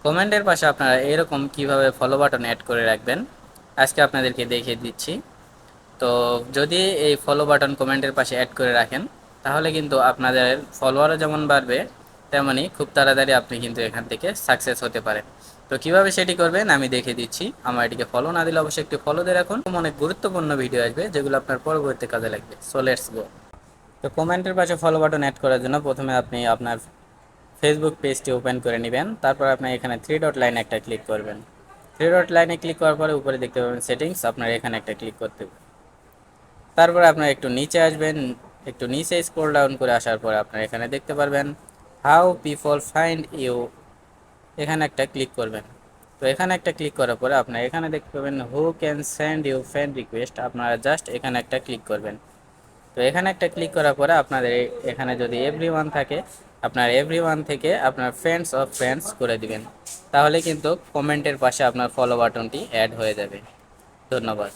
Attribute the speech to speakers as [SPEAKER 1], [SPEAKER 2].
[SPEAKER 1] কমেন্টের পাশে আপনারা এরকম কিভাবে ফলো বাটন অ্যাড করে রাখবেন আজকে আপনাদেরকে দেখিয়ে দিচ্ছি। তো যদি এই ফলো বাটন কমেন্টের পাশে অ্যাড করে রাখেন তাহলে কিন্তু আপনাদের ফলোয়ারও যেমন বাড়বে, তেমনি খুব তাড়াতাড়ি আপনি কিন্তু এখান থেকে সাকসেস হতে পারেন। তো কিভাবে সেটি করবেন আমি দেখিয়ে দিচ্ছি। আমার এটিকে ফলো না দিলে অবশ্যই একটু ফলো দিয়ে রাখুন, অনেক গুরুত্বপূর্ণ ভিডিও আসবে যেগুলো আপনার পরবর্তী কাজে লাগবে। So let's go. তো কমেন্টের পাশে ফলো বাটন অ্যাড করার জন্য প্রথমে আপনি আপনার ফেসবুক পেজটি ওপেন করে নেবেন। তারপর আপনি এখানে থ্রি ডট লাইনে একটা ক্লিক করবেন। থ্রি ডট লাইনে ক্লিক করার পরে উপরে দেখতে পাবেন সেটিংস, আপনার এখানে একটা ক্লিক করতে হবে। তারপরে আপনার একটু নিচে আসবেন, একটু নিচে স্ক্রল ডাউন করে আসার পরে আপনার এখানে দেখতে পারবেন হাউ পিপল ফাইন্ড ইউ, এখানে একটা ক্লিক করবেন। তো এখানে একটা ক্লিক করার পরে আপনার এখানে দেখতে পাবেন who can send you friend request, আপনারা জাস্ট এখানে একটা ক্লিক করবেন। তো এখানে একটা ক্লিক করার পরে আপনাদের এখানে যদি এভরিওয়ান থাকে, আপনার এভরিওয়ান থেকে আপনার ফ্রেন্ডস অফ ফ্রেন্ডস করে দিবেন। তাহলে কিন্তু কমেন্টের পাশে আপনার ফলো বাটনটি অ্যাড হয়ে যাবে। ধন্যবাদ।